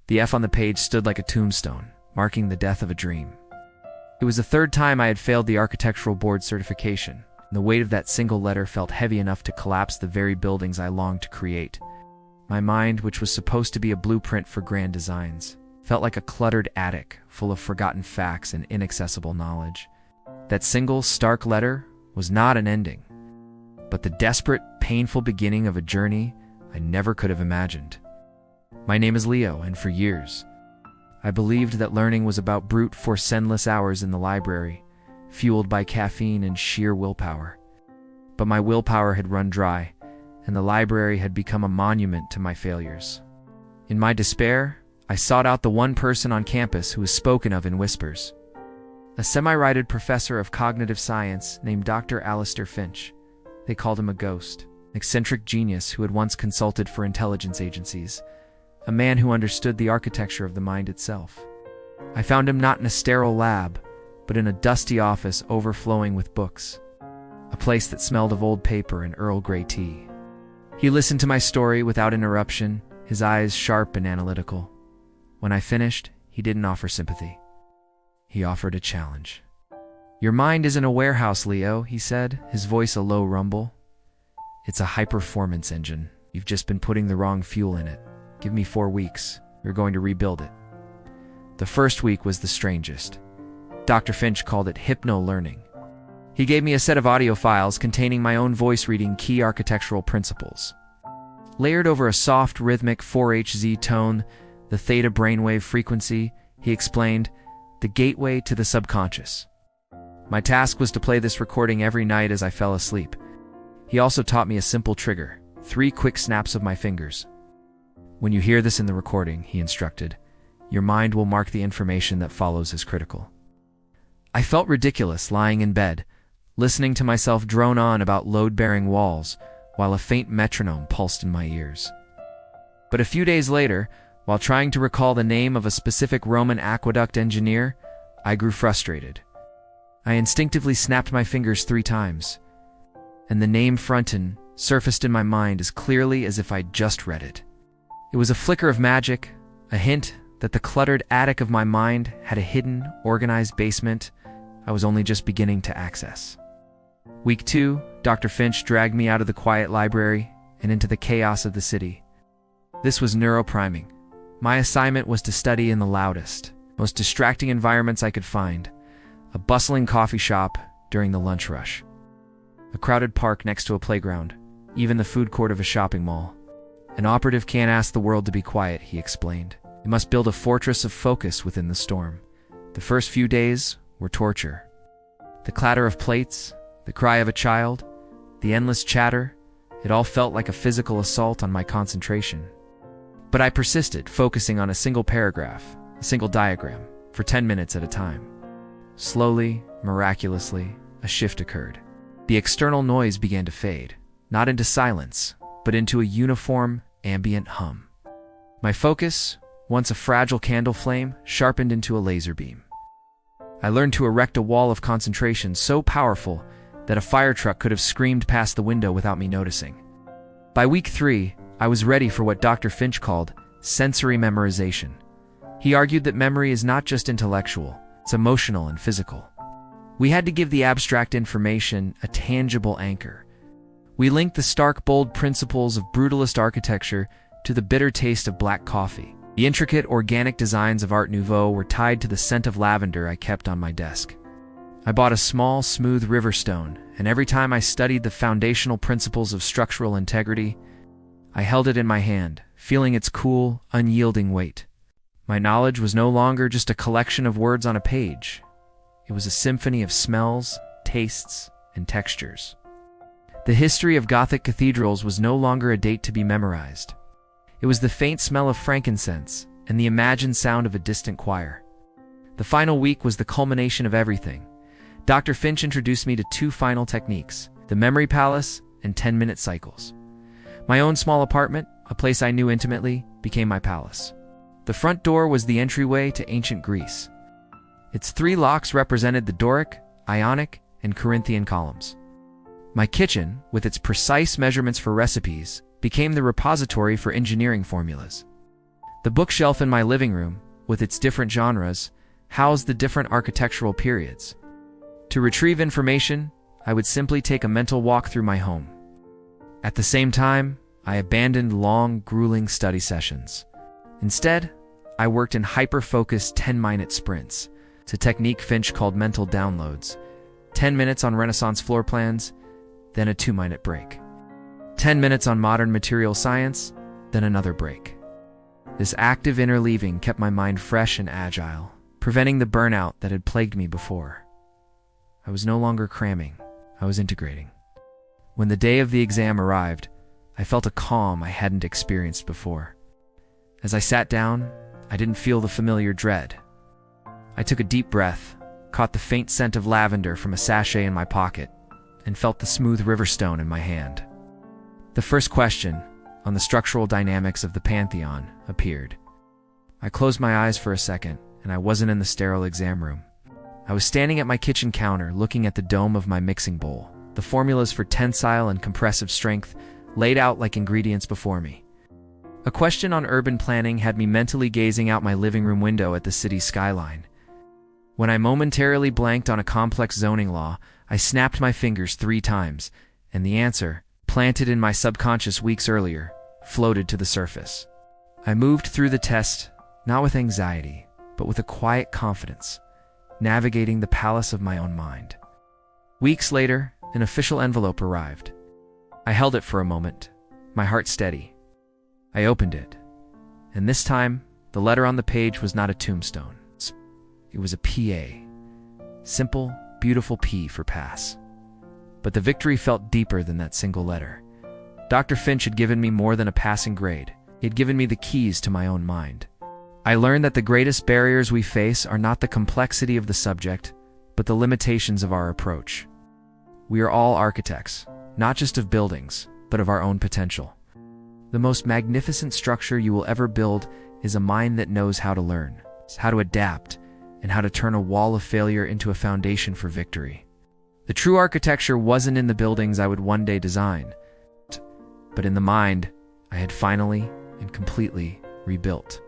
The F on the page stood like a tombstone, marking the death of a dream. It was the third time I had failed the architectural board certification, and the weight of that single letter felt heavy enough to collapse the very buildings I longed to create. My mind, which was supposed to be a blueprint for grand designs, felt like a cluttered attic full of forgotten facts and inaccessible knowledge. That single, stark letter was not an ending, but the desperate, painful beginning of a journey I never could have imagined. My name is Leo, and for years, I believed that learning was about brute force endless hours in the library, fueled by caffeine and sheer willpower. But my willpower had run dry, and the library had become a monument to my failures. In my despair, I sought out the one person on campus who was spoken of in whispers. A semi-righted professor of cognitive science named Dr. Alistair Finch. They called him a ghost, an eccentric genius who had once consulted for intelligence agencies, a man who understood the architecture of the mind itself. I found him not in a sterile lab, but in a dusty office overflowing with books, a place that smelled of old paper and Earl Grey tea. He listened to my story without interruption, his eyes sharp and analytical. When I finished, he didn't offer sympathy. He offered a challenge. "Your mind isn't a warehouse, Leo," he said, his voice a low rumble. "It's a high-performance engine. You've just been putting the wrong fuel in it. Give me 4 weeks. We're going to rebuild it." The first week was the strangest. Dr. Finch called it hypno-learning. He gave me a set of audio files containing my own voice reading key architectural principles. Layered over a soft, rhythmic 4Hz tone, the theta brainwave frequency, he explained, the gateway to the subconscious. My task was to play this recording every night as I fell asleep. He also taught me a simple trigger, 3 quick snaps of my fingers. "When you hear this in the recording," he instructed, "your mind will mark the information that follows as critical." I felt ridiculous lying in bed, listening to myself drone on about load-bearing walls, while a faint metronome pulsed in my ears. But a few days later, while trying to recall the name of a specific Roman aqueduct engineer, I grew frustrated. I instinctively snapped my fingers 3 times, and the name Fronton surfaced in my mind as clearly as if I'd just read it. It was a flicker of magic, a hint that the cluttered attic of my mind had a hidden, organized basement I was only just beginning to access. Week 2, Dr. Finch dragged me out of the quiet library and into the chaos of the city. This was neuropriming. My assignment was to study in the loudest, most distracting environments I could find, a bustling coffee shop during the lunch rush, a crowded park next to a playground, even the food court of a shopping mall. "An operative can't ask the world to be quiet," he explained. "It must build a fortress of focus within the storm." The first few days were torture. The clatter of plates, the cry of a child, the endless chatter, it all felt like a physical assault on my concentration. But I persisted, focusing on a single paragraph, a single diagram, for 10 minutes at a time. Slowly, miraculously, a shift occurred. The external noise began to fade, not into silence, but into a uniform, ambient hum. My focus, once a fragile candle flame, sharpened into a laser beam. I learned to erect a wall of concentration so powerful that a fire truck could have screamed past the window without me noticing. By week 3, I was ready for what Dr. Finch called sensory memorization. He argued that memory is not just intellectual, it's emotional and physical. We had to give the abstract information a tangible anchor. We linked the stark, bold principles of brutalist architecture to the bitter taste of black coffee. The intricate, organic designs of Art Nouveau were tied to the scent of lavender I kept on my desk. I bought a small, smooth river stone, and every time I studied the foundational principles of structural integrity, I held it in my hand, feeling its cool, unyielding weight. My knowledge was no longer just a collection of words on a page. It was a symphony of smells, tastes, and textures. The history of Gothic cathedrals was no longer a date to be memorized. It was the faint smell of frankincense and the imagined sound of a distant choir. The final week was the culmination of everything. Dr. Finch introduced me to 2 final techniques, the memory palace and 10-minute cycles. My own small apartment, a place I knew intimately, became my palace. The front door was the entryway to ancient Greece. Its 3 locks represented the Doric, Ionic, and Corinthian columns. My kitchen, with its precise measurements for recipes, became the repository for engineering formulas. The bookshelf in my living room, with its different genres, housed the different architectural periods. To retrieve information, I would simply take a mental walk through my home. At the same time, I abandoned long, grueling study sessions. Instead, I worked in hyper-focused 10-minute sprints. It's a technique Finch called mental downloads. 10 minutes on Renaissance floor plans, then a 2-minute break. 10 minutes on modern material science, then another break. This active interleaving kept my mind fresh and agile, preventing the burnout that had plagued me before. I was no longer cramming, I was integrating. When the day of the exam arrived, I felt a calm I hadn't experienced before. As I sat down, I didn't feel the familiar dread. I took a deep breath, caught the faint scent of lavender from a sachet in my pocket, and felt the smooth river stone in my hand. The first question, on the structural dynamics of the Pantheon, appeared. I closed my eyes for a second, and I wasn't in the sterile exam room. I was standing at my kitchen counter looking at the dome of my mixing bowl, the formulas for tensile and compressive strength laid out like ingredients before me. A question on urban planning had me mentally gazing out my living room window at the city's skyline. When I momentarily blanked on a complex zoning law, I snapped my fingers 3 times, and the answer, planted in my subconscious weeks earlier, floated to the surface. I moved through the test, not with anxiety, but with a quiet confidence, navigating the palace of my own mind. Weeks later, an official envelope arrived. I held it for a moment, my heart steady. I opened it, and this time, the letter on the page was not a tombstone. It was a PA. Simple, beautiful P for pass. But the victory felt deeper than that single letter. Dr. Finch had given me more than a passing grade. He had given me the keys to my own mind. I learned that the greatest barriers we face are not the complexity of the subject, but the limitations of our approach. We are all architects, not just of buildings, but of our own potential. The most magnificent structure you will ever build is a mind that knows how to learn, how to adapt, and how to turn a wall of failure into a foundation for victory. The true architecture wasn't in the buildings I would one day design, but in the mind I had finally and completely rebuilt.